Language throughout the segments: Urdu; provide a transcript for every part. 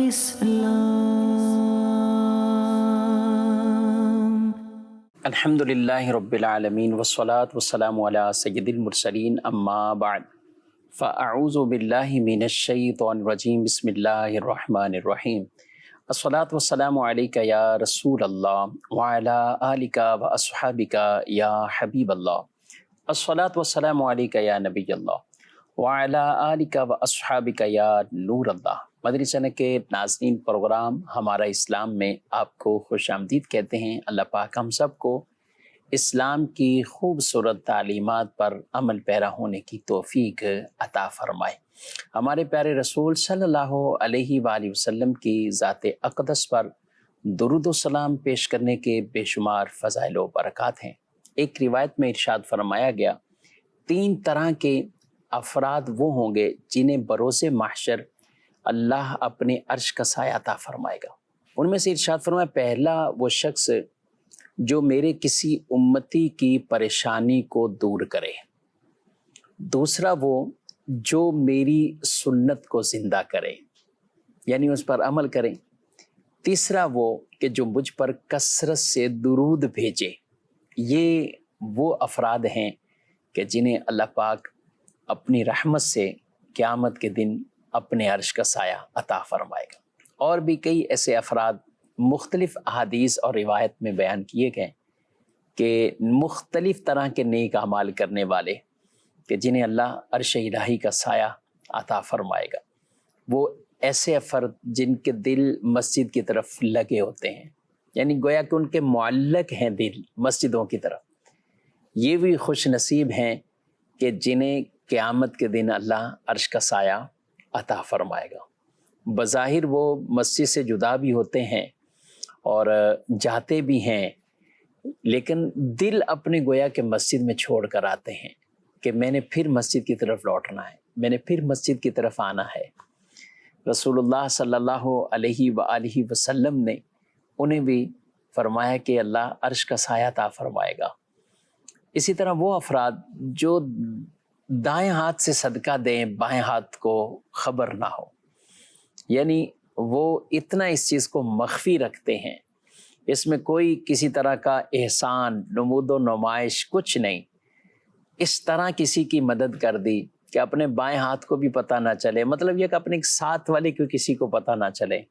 الإسلام. الحمد للہ رب العالمین والصلاة والسلام علی سید المرسلین اما بعد فاعوذ باللہ من الشیطان الرجیم بسم اللہ الرحمن الرحیم الصلاة والسلام علیک یا رسول اللہ وعلی آلک واصحابک یا حبیب اللہ الصلاة والسلام علیک یا نبی اللہ وعلی آلک واصحابک یا نور اللہ۔ مدنی چینل کے ناظرین، پروگرام ہمارا اسلام میں آپ کو خوش آمدید کہتے ہیں۔ اللہ پاک ہم سب کو اسلام کی خوبصورت تعلیمات پر عمل پیرا ہونے کی توفیق عطا فرمائے۔ ہمارے پیارے رسول صلی اللہ علیہ وآلہ وسلم کی ذات اقدس پر درود و سلام پیش کرنے کے بے شمار فضائل و برکات ہیں۔ ایک روایت میں ارشاد فرمایا گیا، 3 طرح کے افراد وہ ہوں گے جنہیں بروز محشر اللہ اپنے عرش کا سایہ عطا فرمائے گا۔ ان میں سے ارشاد فرمایا، پہلا وہ شخص جو میرے کسی امتی کی پریشانی کو دور کرے، دوسرا وہ جو میری سنت کو زندہ کرے یعنی اس پر عمل کرے، تیسرا وہ کہ جو مجھ پر کثرت سے درود بھیجے۔ یہ وہ افراد ہیں کہ جنہیں اللہ پاک اپنی رحمت سے قیامت کے دن اپنے عرش کا سایہ عطا فرمائے گا۔ اور بھی کئی ایسے افراد مختلف احادیث اور روایت میں بیان کیے گئے کہ مختلف طرح کے نیک اعمال کرنے والے کہ جنہیں اللہ عرش الہی کا سایہ عطا فرمائے گا، وہ ایسے افراد جن کے دل مسجد کی طرف لگے ہوتے ہیں، یعنی گویا کہ ان کے معلق ہیں دل مسجدوں کی طرف۔ یہ بھی خوش نصیب ہیں کہ جنہیں قیامت کے دن اللہ عرش کا سایہ عطا فرمائے گا۔ بظاہر وہ مسجد سے جدا بھی ہوتے ہیں اور جاتے بھی ہیں، لیکن دل اپنے گویا کہ مسجد میں چھوڑ کر آتے ہیں کہ میں نے پھر مسجد کی طرف لوٹنا ہے، میں نے پھر مسجد کی طرف آنا ہے۔ رسول اللہ صلی اللہ علیہ وآلہ وسلم نے انہیں بھی فرمایا کہ اللہ عرش کا سایہ عطا فرمائے گا۔ اسی طرح وہ افراد جو دائیں ہاتھ سے صدقہ دیں، بائیں ہاتھ کو خبر نہ ہو، یعنی وہ اتنا اس چیز کو مخفی رکھتے ہیں، اس میں کوئی کسی طرح کا احسان، نمود و نمائش کچھ نہیں، اس طرح کسی کی مدد کر دی کہ اپنے بائیں ہاتھ کو بھی پتہ نہ چلے، مطلب یہ کہ اپنے ساتھ والے کو کسی کو پتہ نہ چلے،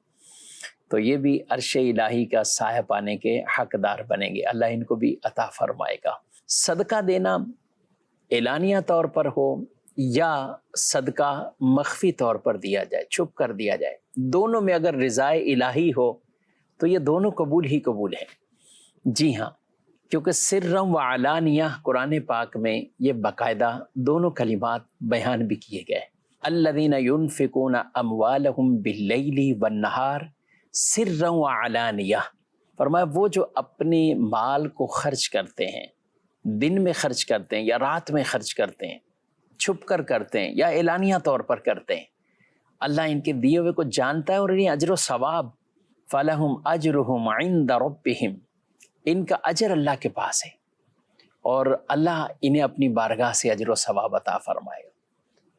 تو یہ بھی عرش الہی کا سایہ پانے کے حقدار بنیں گے۔ اللہ ان کو بھی عطا فرمائے گا۔ صدقہ دینا اعلانیہ طور پر ہو یا صدقہ مخفی طور پر دیا جائے، چھپ کر دیا جائے، دونوں میں اگر رضائے الہی ہو تو یہ دونوں قبول ہی قبول ہیں۔ جی ہاں، کیونکہ سرًا و علانیہ قرآن پاک میں یہ باقاعدہ دونوں کلمات بیان بھی کیے گئے۔ الذین ينفقون اموالهم باللیل والنہار سرًا و علانیہ، فرمایا وہ جو اپنے مال کو خرچ کرتے ہیں، دن میں خرچ کرتے ہیں یا رات میں خرچ کرتے ہیں، چھپ کر کرتے ہیں یا اعلانیہ طور پر کرتے ہیں، اللہ ان کے دیے ہوئے کو جانتا ہے اور انہیں اجر و ثواب فَلَهُمْ أَجْرُهُمْ عِنْدَ رَبِّهِمْ، ان کا اجر اللہ کے پاس ہے اور اللہ انہیں اپنی بارگاہ سے اجر و ثواب عطا فرمائے گا۔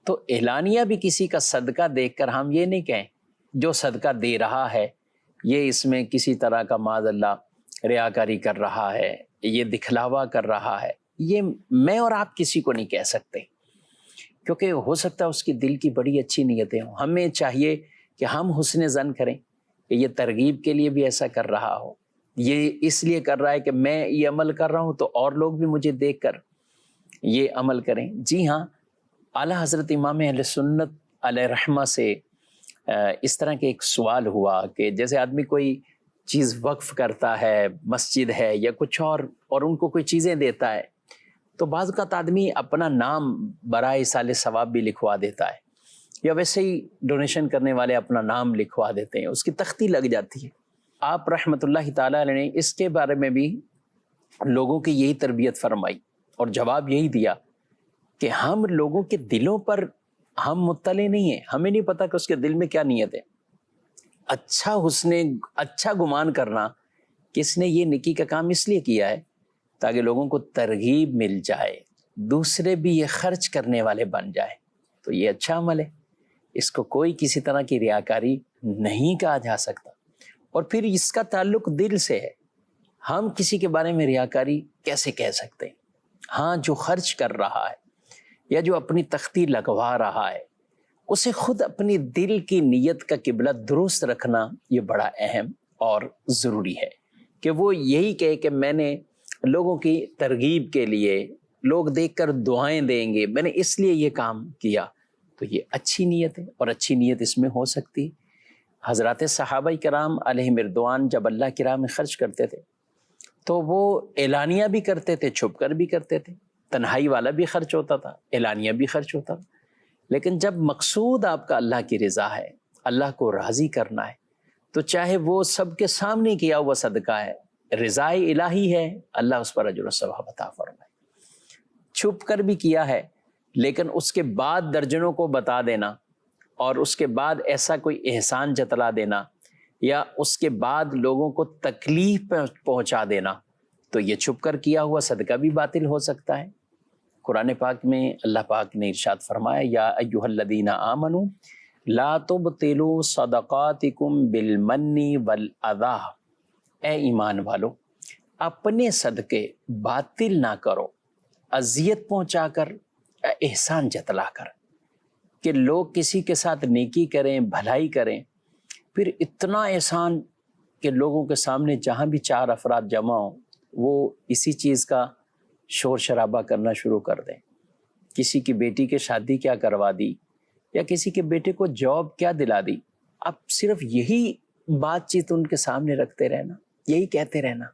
تو اعلانیہ بھی کسی کا صدقہ دیکھ کر ہم یہ نہیں کہیں جو صدقہ دے رہا ہے یہ اس میں کسی طرح کا معاذ اللہ ریاکاری کر رہا ہے، یہ دکھلاوا کر رہا ہے، یہ میں اور آپ کسی کو نہیں کہہ سکتے، کیونکہ ہو سکتا ہے اس کی دل کی بڑی اچھی نیتیں ہوں۔ ہمیں چاہیے کہ ہم حسن ظن کریں کہ یہ ترغیب کے لیے بھی ایسا کر رہا ہو، یہ اس لیے کر رہا ہے کہ میں یہ عمل کر رہا ہوں تو اور لوگ بھی مجھے دیکھ کر یہ عمل کریں۔ جی ہاں، اعلیٰ حضرت امام اہل سنت علیہ رحمہ سے اس طرح کے ایک سوال ہوا کہ جیسے آدمی کوئی چیز وقف کرتا ہے، مسجد ہے یا کچھ اور ان کو کوئی چیزیں دیتا ہے، تو بعض اوقات آدمی اپنا نام برائے ایصال ثواب بھی لکھوا دیتا ہے، یا ویسے ہی ڈونیشن کرنے والے اپنا نام لکھوا دیتے ہیں، اس کی تختی لگ جاتی ہے۔ آپ رحمۃ اللہ تعالیٰ علیہ نے اس کے بارے میں بھی لوگوں کی یہی تربیت فرمائی اور جواب یہی دیا کہ ہم لوگوں کے دلوں پر ہم مطلع نہیں ہیں، ہمیں نہیں پتہ کہ اس کے دل میں کیا نیت ہے۔ اچھا گمان کرنا کہ اس نے یہ نیکی کا کام اس لیے کیا ہے تاکہ لوگوں کو ترغیب مل جائے، دوسرے بھی یہ خرچ کرنے والے بن جائے، تو یہ اچھا عمل ہے۔ اس کو کوئی کسی طرح کی ریاکاری نہیں کہا جا سکتا، اور پھر اس کا تعلق دل سے ہے۔ ہم کسی کے بارے میں ریاکاری کیسے کہہ سکتے ہیں؟ ہاں، جو خرچ کر رہا ہے یا جو اپنی تختی لگوا رہا ہے، اسے خود اپنی دل کی نیت کا قبلہ درست رکھنا یہ بڑا اہم اور ضروری ہے کہ وہ یہی کہے کہ میں نے لوگوں کی ترغیب کے لیے، لوگ دیکھ کر دعائیں دیں گے، میں نے اس لیے یہ کام کیا، تو یہ اچھی نیت ہے، اور اچھی نیت اس میں ہو سکتی ہے۔ حضرات صحابہ کرام علیہم رضوان جب اللہ کی راہ میں خرچ کرتے تھے تو وہ اعلانیہ بھی کرتے تھے، چھپ کر بھی کرتے تھے، تنہائی والا بھی خرچ ہوتا تھا، اعلانیہ بھی خرچ ہوتا تھا۔ لیکن جب مقصود آپ کا اللہ کی رضا ہے، اللہ کو راضی کرنا ہے، تو چاہے وہ سب کے سامنے کیا ہوا صدقہ ہے، رضا الہی ہے، اللہ اس پر اجر و ثواب عطا فرمائے۔ چھپ کر بھی کیا ہے لیکن اس کے بعد درجنوں کو بتا دینا، اور اس کے بعد ایسا کوئی احسان جتلا دینا، یا اس کے بعد لوگوں کو تکلیف پہنچا دینا، تو یہ چھپ کر کیا ہوا صدقہ بھی باطل ہو سکتا ہے۔ قرآن پاک میں اللہ پاک نے ارشاد فرمایا، یا ایھا الذین آمنوا لا تبطلوا صدقاتکم بالمن والاذی، اے ایمان والو اپنے صدقے باطل نہ کرو اذیت پہنچا کر، احسان جتلا کر، کہ لوگ کسی کے ساتھ نیکی کریں، بھلائی کریں، پھر اتنا احسان کہ لوگوں کے سامنے جہاں بھی 4 افراد جمع ہوں وہ اسی چیز کا شور شرابہ کرنا شروع کر دیں۔ کسی کی بیٹی کے شادی کیا کروا دی، یا کسی کے بیٹے کو جاب کیا دلا دی، اب صرف یہی بات چیت ان کے سامنے رکھتے رہنا، یہی کہتے رہنا،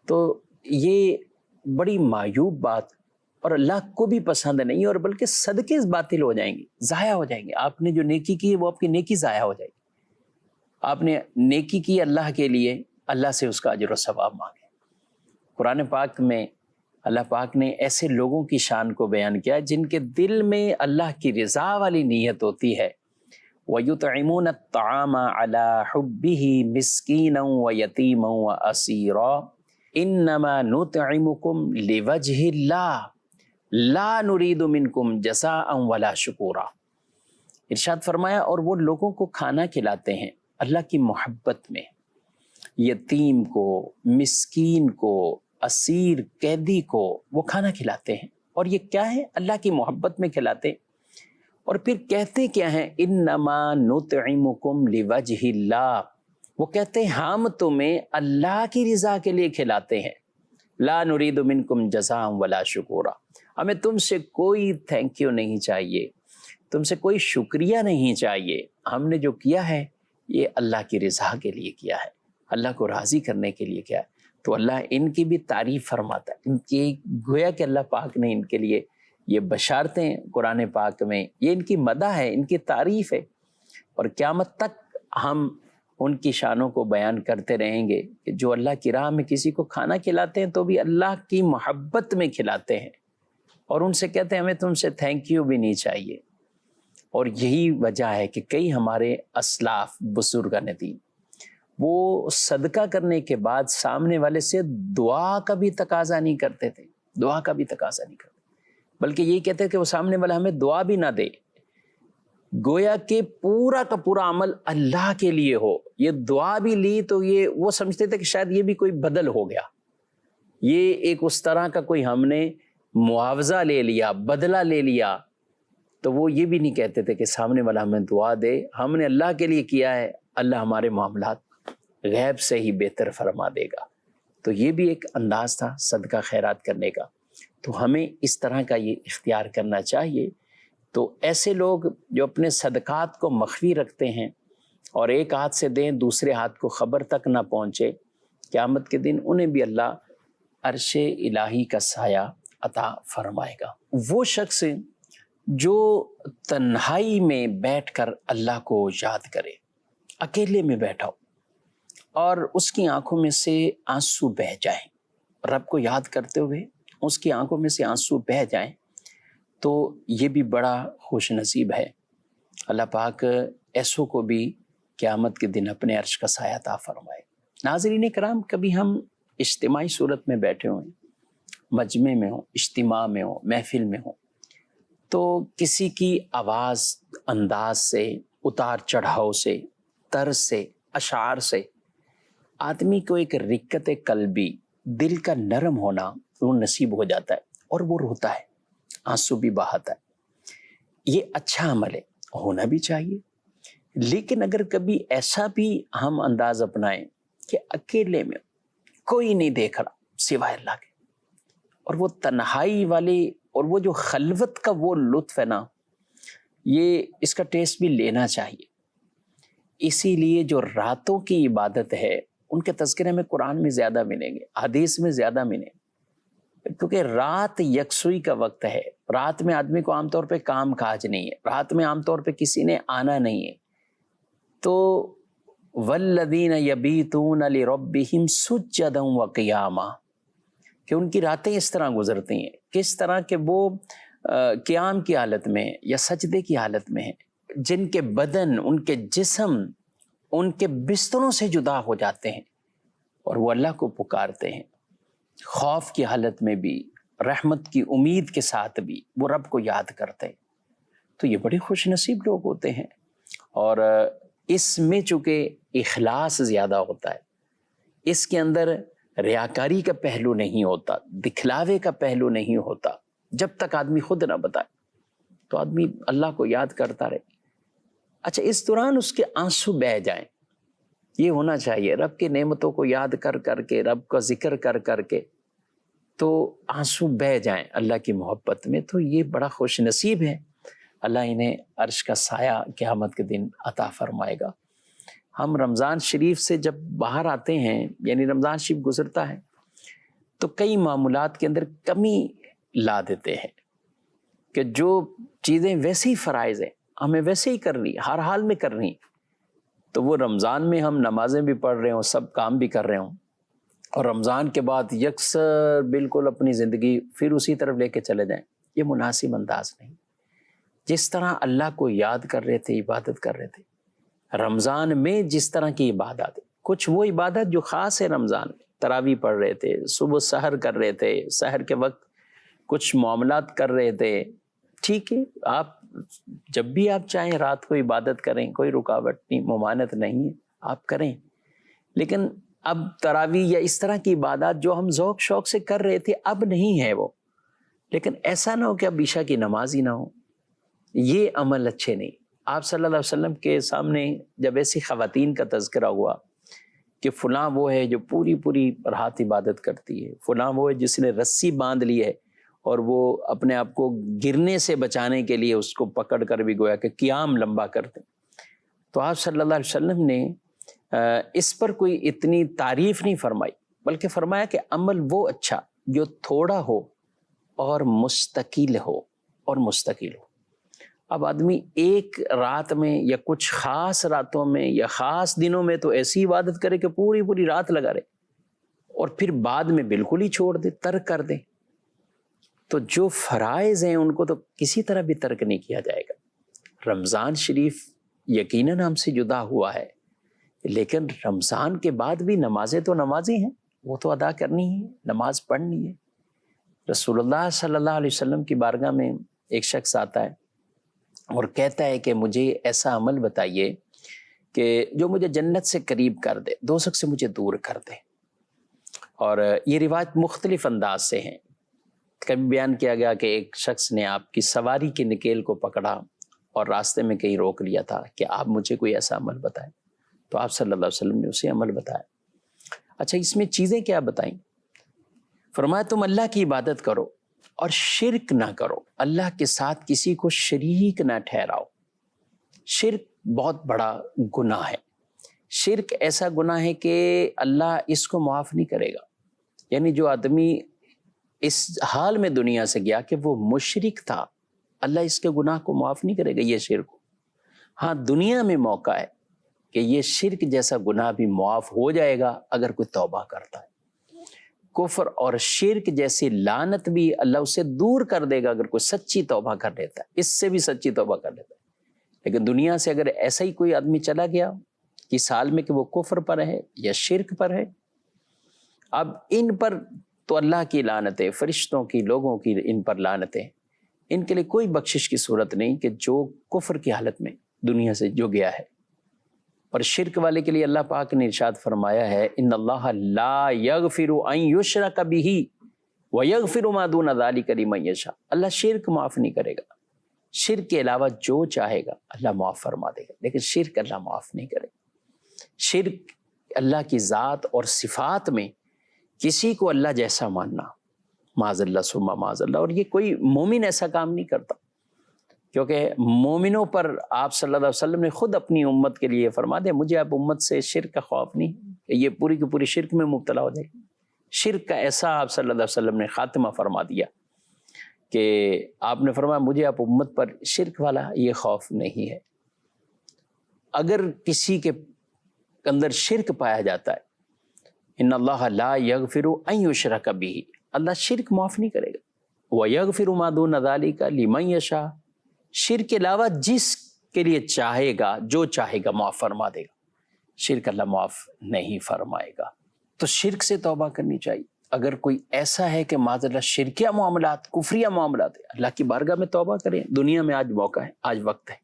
تو یہ بڑی معیوب بات اور اللہ کو بھی پسند نہیں، اور بلکہ صدقے باطل ہو جائیں گے، ضائع ہو جائیں گے۔ آپ نے جو نیکی کی ہے وہ آپ کی نیکی ضائع ہو جائے گی۔ آپ نے نیکی کی اللہ کے لیے، اللہ سے اس کا اجر و ثواب مانگے۔ قرآن پاک میں اللہ پاک نے ایسے لوگوں کی شان کو بیان کیا جن کے دل میں اللہ کی رضا والی نیت ہوتی ہے۔ وَيُطْعِمُونَ الطَّعَامَ عَلَى حُبِّهِ مِسْكِينًا وَيَتِيمًا وَأَسِيرًا إِنَّمَا نُطْعِمُكُمْ لِوَجْهِ اللَّهِ لَا نُرِيدُ مِنْكُمْ جَزَاءً وَلَا شُكُورًا۔ ارشاد فرمایا، اور وہ لوگوں کو کھانا کھلاتے ہیں اللہ کی محبت میں، یتیم کو، مسکین کو، اسیر قیدی کو وہ کھانا کھلاتے ہیں، اور یہ کیا ہے؟ اللہ کی محبت میں کھلاتے ہیں۔ اور پھر کہتے کیا ہیں؟ انما نطعمکم لوجہ اللہ، وہ کہتے ہیں ہم تمہیں اللہ کی رضا کے لیے کھلاتے ہیں، لا نرید منکم جزاء ولا شکورا، ہمیں تم سے کوئی تھینک یو نہیں چاہیے، تم سے کوئی شکریہ نہیں چاہیے، ہم نے جو کیا ہے یہ اللہ کی رضا کے لیے کیا ہے، اللہ کو راضی کرنے کے لیے کیا ہے۔ تو اللہ ان کی بھی تعریف فرماتا ہے، ان کی گویا کہ اللہ پاک نے ان کے لیے یہ بشارتیں قرآن پاک میں، یہ ان کی مدح ہے، ان کی تعریف ہے، اور قیامت تک ہم ان کی شانوں کو بیان کرتے رہیں گے کہ جو اللہ کی راہ میں کسی کو کھانا کھلاتے ہیں تو بھی اللہ کی محبت میں کھلاتے ہیں، اور ان سے کہتے ہیں ہمیں تم سے تھینک یو بھی نہیں چاہیے۔ اور یہی وجہ ہے کہ کئی ہمارے اسلاف بزرگان دین وہ صدقہ کرنے کے بعد سامنے والے سے دعا کا بھی تقاضا نہیں کرتے تھے، دعا کا بھی تقاضا نہیں کرتے، بلکہ یہی کہتے کہ وہ سامنے والا ہمیں دعا بھی نہ دے، گویا کہ پورا کا پورا عمل اللہ کے لیے ہو۔ یہ دعا بھی لی تو یہ وہ سمجھتے تھے کہ شاید یہ بھی کوئی بدل ہو گیا، یہ ایک اس طرح کا کوئی ہم نے معاوضہ لے لیا، بدلہ لے لیا، تو وہ یہ بھی نہیں کہتے تھے کہ سامنے والا ہمیں دعا دے، ہم نے اللہ کے لیے کیا ہے، اللہ ہمارے معاملات غیب سے ہی بہتر فرما دے گا۔ تو یہ بھی ایک انداز تھا صدقہ خیرات کرنے کا، تو ہمیں اس طرح کا یہ اختیار کرنا چاہیے۔ تو ایسے لوگ جو اپنے صدقات کو مخفی رکھتے ہیں اور ایک ہاتھ سے دیں دوسرے ہاتھ کو خبر تک نہ پہنچے، قیامت کے دن انہیں بھی اللہ عرش الہی کا سایہ عطا فرمائے گا۔ وہ شخص جو تنہائی میں بیٹھ کر اللہ کو یاد کرے، اکیلے میں بیٹھا ہو اور اس کی آنکھوں میں سے آنسو بہہ جائیں، رب کو یاد کرتے ہوئے اس کی آنکھوں میں سے آنسو بہہ جائیں، تو یہ بھی بڑا خوش نصیب ہے۔ اللہ پاک ایسوں کو بھی قیامت کے دن اپنے عرش کا سایہ عطا فرمائے۔ ناظرین کرام، کبھی ہم اجتماعی صورت میں بیٹھے ہوئے، مجمع میں ہوں، اجتماع میں ہوں، محفل میں ہوں، تو کسی کی آواز انداز سے، اتار چڑھاؤ سے، طرز سے، اشعار سے آدمی کو ایک رقت قلبی، دل کا نرم ہونا وہ نصیب ہو جاتا ہے، اور وہ روتا ہے، آنسو بھی بہاتا ہے۔ یہ اچھا عمل ہے، ہونا بھی چاہیے۔ لیکن اگر کبھی ایسا بھی ہم انداز اپنائیں کہ اکیلے میں کوئی نہیں دیکھ رہا سوائے اللہ کے، اور وہ تنہائی والی اور وہ جو خلوت کا وہ لطف ہے نا، یہ اس کا ٹیسٹ بھی لینا چاہیے۔ اسی لیے جو راتوں کی عبادت ہے ان کے تذکرے میں قرآن میں زیادہ ملیں گے، حدیث میں زیادہ ملیں گے، کیونکہ رات یکسوئی کا وقت ہے۔ رات میں آدمی کو عام طور پہ کام کاج نہیں ہے، رات میں عام طور پہ کسی نے آنا نہیں ہے۔ تو والذین یبیتون لربہم سجدا وقیاما، کہ ان کی راتیں اس طرح گزرتی ہیں، کس طرح کہ وہ قیام کی حالت میں یا سجدے کی حالت میں ہیں، جن کے بدن، ان کے جسم ان کے بستروں سے جدا ہو جاتے ہیں، اور وہ اللہ کو پکارتے ہیں، خوف کی حالت میں بھی، رحمت کی امید کے ساتھ بھی وہ رب کو یاد کرتے ہیں۔ تو یہ بڑے خوش نصیب لوگ ہوتے ہیں۔ اور اس میں چونکہ اخلاص زیادہ ہوتا ہے، اس کے اندر ریاکاری کا پہلو نہیں ہوتا، دکھلاوے کا پہلو نہیں ہوتا۔ جب تک آدمی خود نہ بتائے تو آدمی اللہ کو یاد کرتا رہے۔ اچھا، اس دوران اس کے آنسو بہہ جائیں، یہ ہونا چاہیے۔ رب کی نعمتوں کو یاد کر کر کے، رب کا ذکر کر کر کے تو آنسو بہہ جائیں اللہ کی محبت میں، تو یہ بڑا خوش نصیب ہے۔ اللہ انہیں عرش کا سایہ قیامت کے دن عطا فرمائے گا۔ ہم رمضان شریف سے جب باہر آتے ہیں، یعنی رمضان شریف گزرتا ہے، تو کئی معمولات کے اندر کمی لا دیتے ہیں کہ جو چیزیں ویسے ہی فرائض ہیں، ہمیں ویسے ہی کرنی، ہر حال میں کرنی، تو وہ رمضان میں ہم نمازیں بھی پڑھ رہے ہوں، سب کام بھی کر رہے ہوں، اور رمضان کے بعد یکسر بالکل اپنی زندگی پھر اسی طرف لے کے چلے جائیں، یہ مناسب انداز نہیں۔ جس طرح اللہ کو یاد کر رہے تھے، عبادت کر رہے تھے، رمضان میں جس طرح کی عبادت، کچھ وہ عبادت جو خاص ہے رمضان میں، تراویح پڑھ رہے تھے، صبح سحر کر رہے تھے، سحر کے وقت کچھ معاملات کر رہے تھے، ٹھیک ہے، آپ جب بھی آپ چاہیں رات کو عبادت کریں، کوئی رکاوٹ نہیں، ممانعت نہیں ہے، آپ کریں۔ لیکن اب تراویح یا اس طرح کی عبادات جو ہم ذوق شوق سے کر رہے تھے، اب نہیں ہے وہ۔ لیکن ایسا نہ ہو کہ اب عشاء کی نماز ہی نہ ہو، یہ عمل اچھے نہیں۔ آپ صلی اللہ علیہ وسلم کے سامنے جب ایسی خواتین کا تذکرہ ہوا کہ فلاں وہ ہے جو پوری پوری رات عبادت کرتی ہے، فلاں وہ ہے جس نے رسی باندھ لی ہے اور وہ اپنے آپ کو گرنے سے بچانے کے لیے اس کو پکڑ کر بھی گویا کہ قیام لمبا کرتے، تو آپ صلی اللہ علیہ وسلم نے اس پر کوئی اتنی تعریف نہیں فرمائی، بلکہ فرمایا کہ عمل وہ اچھا جو تھوڑا ہو اور مستقل ہو، اور مستقل ہو۔ اب آدمی ایک رات میں یا کچھ خاص راتوں میں یا خاص دنوں میں تو ایسی عبادت کرے کہ پوری پوری رات لگا رہے، اور پھر بعد میں بالکل ہی چھوڑ دے، ترک کر دے۔ تو جو فرائض ہیں ان کو تو کسی طرح بھی ترک نہیں کیا جائے گا۔ رمضان شریف یقیناً ہم سے جدا ہوا ہے، لیکن رمضان کے بعد بھی نمازیں تو نمازی ہیں، وہ تو ادا کرنی ہے، نماز پڑھنی ہے۔ رسول اللہ صلی اللہ علیہ وسلم کی بارگاہ میں ایک شخص آتا ہے اور کہتا ہے کہ مجھے ایسا عمل بتائیے کہ جو مجھے جنت سے قریب کر دے، دوزخ سے مجھے دور کر دے۔ اور یہ روایت مختلف انداز سے ہیں۔ کبھی بیان کیا گیا کہ ایک شخص نے آپ کی سواری کی نکیل کو پکڑا اور راستے میں کہیں روک لیا تھا کہ آپ مجھے کوئی ایسا عمل بتائیں، تو آپ صلی اللہ علیہ وسلم نے اسے عمل بتایا۔ اچھا، اس میں چیزیں کیا بتائیں؟ فرمایا تم اللہ کی عبادت کرو اور شرک نہ کرو، اللہ کے ساتھ کسی کو شریک نہ ٹھہراؤ۔ شرک بہت بڑا گناہ ہے۔ شرک ایسا گناہ ہے کہ اللہ اس کو معاف نہیں کرے گا۔ یعنی جو آدمی اس حال میں دنیا سے گیا کہ وہ مشرک تھا، اللہ اس کے گناہ کو معاف نہیں کرے گا، یہ شرک۔ ہاں، دنیا میں موقع ہے کہ یہ شرک جیسا گناہ بھی معاف ہو جائے گا اگر کوئی توبہ کرتا ہے۔ کفر اور شرک جیسی لعنت بھی اللہ اسے دور کر دے گا اگر کوئی سچی توبہ کر لیتا ہے، اس سے بھی سچی توبہ کر لیتا ہے۔ لیکن دنیا سے اگر ایسا ہی کوئی آدمی چلا گیا اس حال میں کہ وہ کفر پر ہے یا شرک پر ہے، اب ان پر تو اللہ کی لعنتیں، فرشتوں کی، لوگوں کی ان پر لعنتیں، ان کے لیے کوئی بخشش کی صورت نہیں کہ جو کفر کی حالت میں دنیا سے جو گیا ہے. اور شرک والے کے لیے اللہ پاک نے ارشاد فرمایا ہے ان اللہ لا یغفر ان یشرک بہ ویغفر ما دون ذلک لمن یشاء. اللہ شرک معاف نہیں کرے گا، شرک کے علاوہ جو چاہے گا اللہ معاف فرما دے گا، لیکن شرک اللہ معاف نہیں کرے گا. شرک اللہ کی ذات اور صفات میں کسی کو اللہ جیسا ماننا، معاذ اللہ ثم معاذ اللہ. اور یہ کوئی مومن ایسا کام نہیں کرتا، کیونکہ مومنوں پر آپ صلی اللہ علیہ وسلم نے خود اپنی امت کے لیے فرما دیا مجھے آپ امت سے شرک کا خوف نہیں کہ یہ پوری کی پوری شرک میں مبتلا ہو جائے گی. شرک کا ایسا آپ صلی اللہ علیہ وسلم نے خاتمہ فرما دیا کہ آپ نے فرمایا مجھے آپ امت پر شرک والا یہ خوف نہیں ہے. اگر کسی کے اندر شرک پایا جاتا ہے ان اللہ لا یغفر ان یشرک بہ، اللہ شرک معاف نہیں کرے گا. ویغفر ما دون ذلک لمن یشاء، شرک کے علاوہ جس کے لیے چاہے گا جو چاہے گا معاف فرما دے گا. شرک اللہ معاف نہیں فرمائے گا. تو شرک سے توبہ کرنی چاہیے. اگر کوئی ایسا ہے کہ معاذ اللہ شرکیہ معاملات کفریہ معاملات ہے، اللہ کی بارگاہ میں توبہ کریں. دنیا میں آج موقع ہے، آج وقت ہے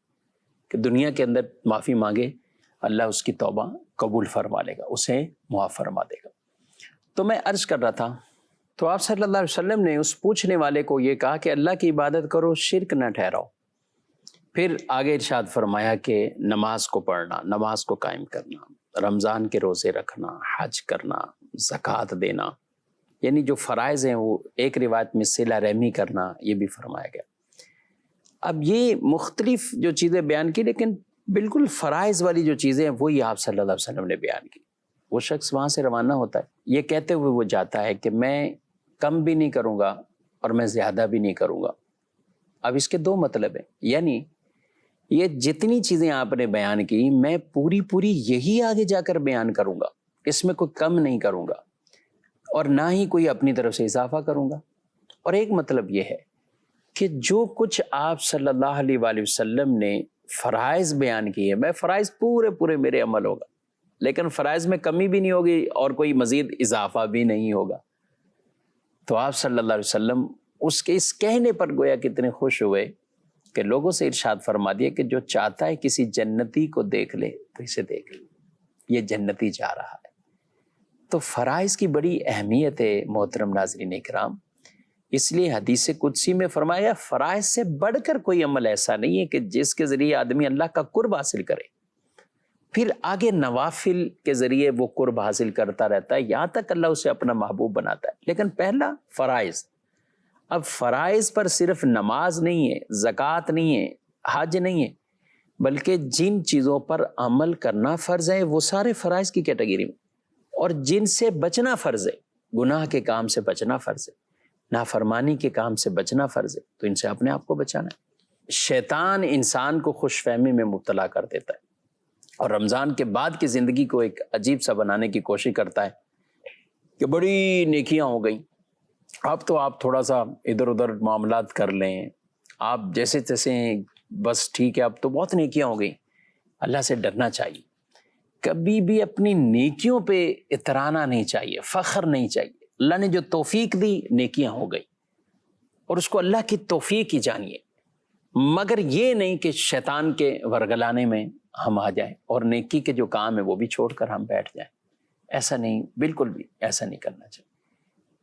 کہ دنیا کے اندر معافی مانگے، اللہ اس کی توبہ قبول فرما لے گا، اسے معاف فرما دے گا. تو میں عرض کر رہا تھا تو آپ صلی اللہ علیہ وسلم نے اس پوچھنے والے کو یہ کہا کہ اللہ کی عبادت کرو، شرک نہ ٹھہراؤ. پھر آگے ارشاد فرمایا کہ نماز کو پڑھنا، نماز کو قائم کرنا، رمضان کے روزے رکھنا، حج کرنا، زکوٰۃ دینا، یعنی جو فرائض ہیں وہ ایک روایت میں صلہ رحمی کرنا، یہ بھی فرمایا گیا. اب یہ مختلف جو چیزیں بیان کی، لیکن بالکل فرائض والی جو چیزیں ہیں وہی آپ صلی اللہ علیہ وسلم نے بیان کی. وہ شخص وہاں سے روانہ ہوتا ہے یہ کہتے ہوئے وہ جاتا ہے کہ میں کم بھی نہیں کروں گا اور میں زیادہ بھی نہیں کروں گا. اب اس کے دو مطلب ہیں، یعنی یہ جتنی چیزیں آپ نے بیان کی میں پوری یہی آگے جا کر بیان کروں گا، اس میں کوئی کم نہیں کروں گا اور نہ ہی کوئی اپنی طرف سے اضافہ کروں گا. اور ایک مطلب یہ ہے کہ جو کچھ آپ صلی اللہ علیہ وآلہ وسلم نے فرائض بیان کیے، میں فرائض پورے میرے عمل ہوگا، لیکن فرائض میں کمی بھی نہیں ہوگی اور کوئی مزید اضافہ بھی نہیں ہوگا. تو آپ صلی اللہ علیہ وسلم اس کے اس کہنے پر گویا کتنے خوش ہوئے کہ لوگوں سے ارشاد فرما دیا کہ جو چاہتا ہے کسی جنتی کو دیکھ لے تو اسے دیکھ لے، یہ جنتی جا رہا ہے. تو فرائض کی بڑی اہمیت ہے محترم ناظرین اکرام. اس لیے حدیث قدسی میں فرمایا فرائض سے بڑھ کر کوئی عمل ایسا نہیں ہے کہ جس کے ذریعے آدمی اللہ کا قرب حاصل کرے، پھر آگے نوافل کے ذریعے وہ قرب حاصل کرتا رہتا ہے یہاں تک اللہ اسے اپنا محبوب بناتا ہے. لیکن پہلا فرائض. اب فرائض پر صرف نماز نہیں ہے، زکوٰۃ نہیں ہے، حج نہیں ہے، بلکہ جن چیزوں پر عمل کرنا فرض ہے وہ سارے فرائض کی کیٹیگری میں، اور جن سے بچنا فرض ہے، گناہ کے کام سے بچنا فرض ہے، نافرمانی کے کام سے بچنا فرض ہے، تو ان سے اپنے آپ کو بچانا ہے. شیطان انسان کو خوش فہمی میں مبتلا کر دیتا ہے اور رمضان کے بعد کی زندگی کو ایک عجیب سا بنانے کی کوشش کرتا ہے کہ بڑی نیکیاں ہو گئیں، اب تو آپ تھوڑا سا ادھر ادھر معاملات کر لیں، آپ جیسے تیسے بس ٹھیک ہے، اب تو بہت نیکیاں ہو گئیں. اللہ سے ڈرنا چاہیے، کبھی بھی اپنی نیکیوں پہ اترانا نہیں چاہیے، فخر نہیں چاہیے. اللہ نے جو توفیق دی نیکیاں ہو گئی اور اس کو اللہ کی توفیق ہی جانیے، مگر یہ نہیں کہ شیطان کے ورگلانے میں ہم آ جائیں اور نیکی کے جو کام ہے وہ بھی چھوڑ کر ہم بیٹھ جائیں. ایسا نہیں، بالکل بھی ایسا نہیں کرنا چاہیے.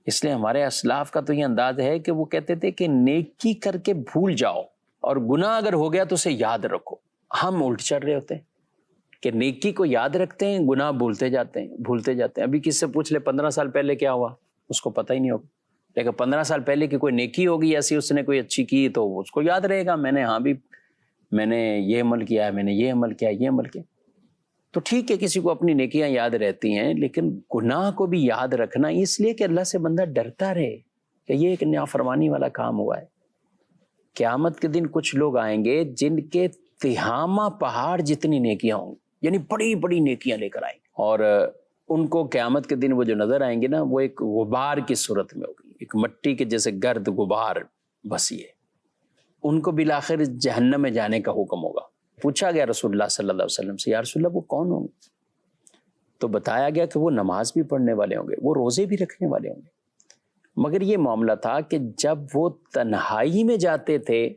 اس لیے ہمارے اسلاف کا تو یہ انداز ہے کہ وہ کہتے تھے کہ نیکی کر کے بھول جاؤ اور گناہ اگر ہو گیا تو اسے یاد رکھو. ہم الٹ چڑھ رہے ہوتے ہیں کہ نیکی کو یاد رکھتے ہیں، گناہ بھولتے جاتے ہیں. ابھی کس سے پوچھ لے 15 سال پہلے کیا ہوا، اس کو پتہ ہی نہیں ہوگا، لیکن 15 سال پہلے کی کوئی نیکی ہوگی ایسی اس نے کوئی اچھی کی تو اس کو یاد رہے گا، میں نے یہ عمل کیا ہے، میں نے یہ عمل کیا. تو ٹھیک ہے کسی کو اپنی نیکیاں یاد رہتی ہیں، لیکن گناہ کو بھی یاد رکھنا اس لیے کہ اللہ سے بندہ ڈرتا رہے کہ یہ ایک نافرمانی والا کام ہوا ہے. قیامت کے دن کچھ لوگ آئیں گے جن کے تہامہ پہاڑ جتنی نیکیاں ہوں، یعنی بڑی بڑی نیکیاں لے کر آئیں گے، اور ان کو قیامت کے دن وہ جو نظر آئیں گے نا وہ ایک غبار کی صورت میں ہوگی، ایک مٹی کے جیسے گرد غبار بسی ہے. ان کو بالآخر جہنم میں جانے کا حکم ہوگا. پوچھا گیا رسول اللہ صلی اللہ علیہ وسلم سے، یا رسول اللہ وہ کون ہوں گے؟ تو بتایا گیا کہ وہ نماز بھی پڑھنے والے ہوں گے، وہ روزے بھی رکھنے والے ہوں گے، مگر یہ معاملہ تھا کہ جب وہ تنہائی میں جاتے تھے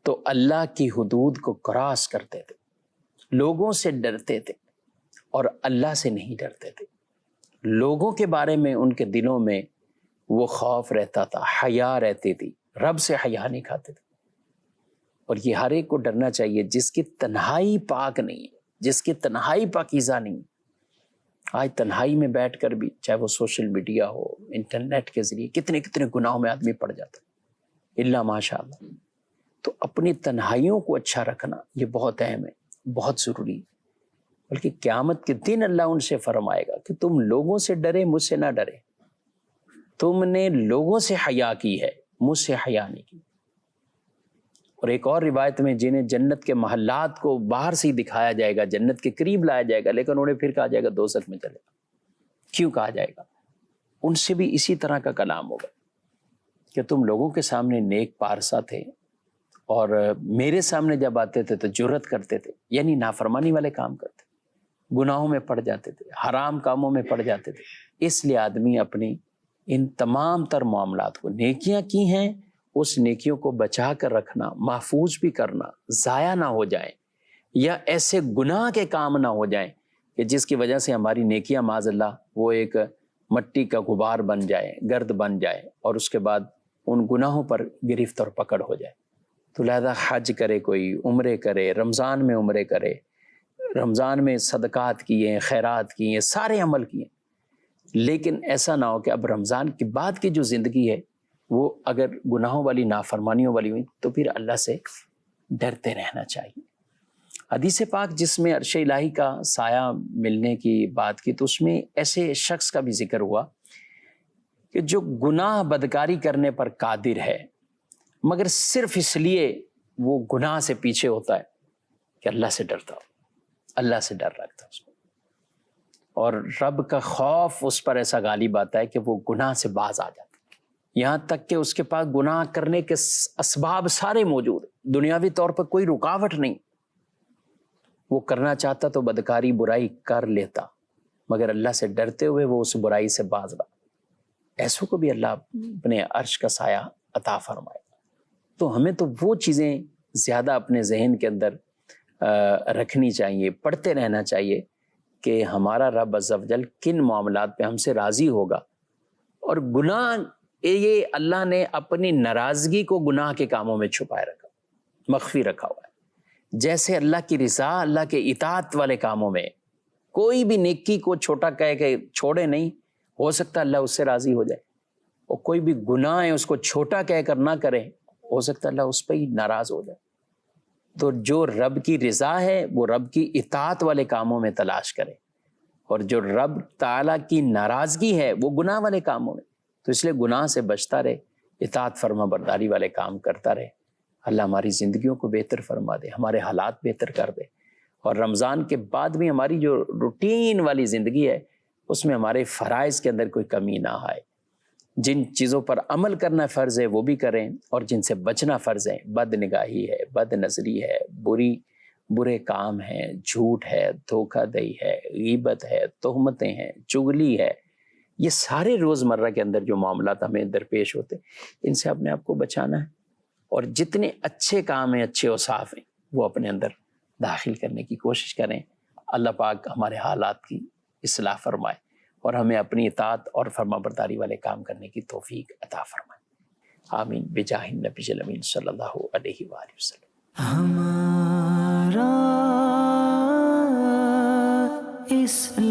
تو اللہ کی حدود کو کراس کرتے تھے، لوگوں سے ڈرتے تھے اور اللہ سے نہیں ڈرتے تھے۔ لوگوں کے بارے میں ان کے دلوں میں وہ خوف رہتا تھا، حیا رہتی تھی، رب سے حیا نہیں کھاتے تھے۔ اور یہ ہر ایک کو ڈرنا چاہیے جس کی تنہائی پاک نہیں ہے، جس کی تنہائی پاکیزہ نہیں ہے۔ آج تنہائی میں بیٹھ کر بھی، چاہے وہ سوشل میڈیا ہو، انٹرنیٹ کے ذریعے کتنے کتنے گناہوں میں آدمی پڑ جاتا ہے، الا ماشاء اللہ۔ تو اپنی تنہائیوں کو اچھا رکھنا یہ بہت اہم ہے، بہت ضروری ہے۔ بلکہ قیامت کے دن اللہ ان سے فرمائے گا کہ تم لوگوں سے ڈرے، مجھ سے نہ ڈرے۔ تم نے لوگوں سے حیا کی ہے، مجھ سے حیا نہیں کی۔ اور ایک اور روایت میں جنہیں جنت کے محلات کو باہر سے ہی دکھایا جائے گا، جنت کے قریب لایا جائے گا، لیکن انہیں پھر کہا جائے گا دوزخ میں چلے گا۔ کیوں کہا جائے گا؟ ان سے بھی اسی طرح کا کلام ہوگا کہ تم لوگوں کے سامنے نیک پارسا تھے اور میرے سامنے جب آتے تھے تو جرأت کرتے تھے، یعنی نافرمانی والے کام کرتے، گناہوں میں پڑ جاتے تھے، حرام کاموں میں پڑ جاتے تھے۔ اس لیے آدمی اپنی ان تمام تر معاملات کو، نیکیاں کی ہیں اس نیکیوں کو بچا کر رکھنا، محفوظ بھی کرنا، ضائع نہ ہو جائیں، یا ایسے گناہ کے کام نہ ہو جائیں کہ جس کی وجہ سے ہماری نیکیاں معاذ اللہ وہ ایک مٹی کا غبار بن جائے، گرد بن جائے، اور اس کے بعد ان گناہوں پر گرفت اور پکڑ ہو جائے۔ تو لہذا حج کرے، کوئی عمرے کرے، رمضان میں عمرے کرے، رمضان میں صدقات کیے، خیرات کیے، سارے عمل کیے، لیکن ایسا نہ ہو کہ اب رمضان کے بعد کی جو زندگی ہے وہ اگر گناہوں والی، نافرمانیوں والی ہوئی تو پھر اللہ سے ڈرتے رہنا چاہیے۔ حدیث پاک جس میں عرش الہی کا سایہ ملنے کی بات کی، تو اس میں ایسے شخص کا بھی ذکر ہوا کہ جو گناہ بدکاری کرنے پر قادر ہے، مگر صرف اس لیے وہ گناہ سے پیچھے ہوتا ہے کہ اللہ سے ڈرتا ہو، اللہ سے ڈر رکھتا ہے اس کو، اور رب کا خوف اس پر ایسا غالب آتا ہے کہ وہ گناہ سے باز آ جاتا ہے، یہاں تک کہ اس کے پاس گناہ کرنے کے اسباب سارے موجود ہیں، دنیاوی طور پر کوئی رکاوٹ نہیں، وہ کرنا چاہتا تو بدکاری، برائی کر لیتا، مگر اللہ سے ڈرتے ہوئے وہ اس برائی سے باز رہا۔ ایسوں کو بھی اللہ اپنے عرش کا سایہ عطا فرمائے۔ تو ہمیں تو وہ چیزیں زیادہ اپنے ذہن کے اندر رکھنی چاہیے، پڑھتے رہنا چاہیے کہ ہمارا رب عز و جل کن معاملات پہ ہم سے راضی ہوگا۔ اور گناہ، یہ اللہ نے اپنی ناراضگی کو گناہ کے کاموں میں چھپائے رکھا، مخفی رکھا ہوا ہے۔ جیسے اللہ کی رضا، اللہ کے اطاعت والے کاموں میں کوئی بھی نیکی کو چھوٹا کہہ کے چھوڑے نہیں، ہو سکتا ہے اللہ اس سے راضی ہو جائے، اور کوئی بھی گناہ ہے اس کو چھوٹا کہہ کر نہ کرے، ہو سکتا ہے اللہ اس پہ ہی ناراض ہو جائے۔ تو جو رب کی رضا ہے وہ رب کی اطاعت والے کاموں میں تلاش کرے، اور جو رب تعالیٰ کی ناراضگی ہے وہ گناہ والے کاموں میں۔ تو اس لیے گناہ سے بچتا رہے، اطاعت فرما برداری والے کام کرتا رہے۔ اللہ ہماری زندگیوں کو بہتر فرما دے، ہمارے حالات بہتر کر دے، اور رمضان کے بعد بھی ہماری جو روٹین والی زندگی ہے اس میں ہمارے فرائض کے اندر کوئی کمی نہ آئے۔ جن چیزوں پر عمل کرنا فرض ہے وہ بھی کریں، اور جن سے بچنا فرض ہے، بد نگاہی ہے، بد نظری ہے، برے کام ہیں، جھوٹ ہے، دھوکہ دہی ہے، غیبت ہے، تہمتیں ہیں، چغلی ہے، یہ سارے روزمرہ کے اندر جو معاملات ہمیں درپیش ہوتے ہیں، ان سے اپنے آپ کو بچانا ہے، اور جتنے اچھے کام ہیں، اچھے اوصاف ہیں، وہ اپنے اندر داخل کرنے کی کوشش کریں۔ اللہ پاک ہمارے حالات کی اصلاح فرمائے اور ہمیں اپنی اطاعت اور فرما برداری والے کام کرنے کی توفیق عطا فرمائے۔ آمین بجاہ النبی الامین صلی اللہ علیہ وآلہ وسلم۔ ہمارا اسلام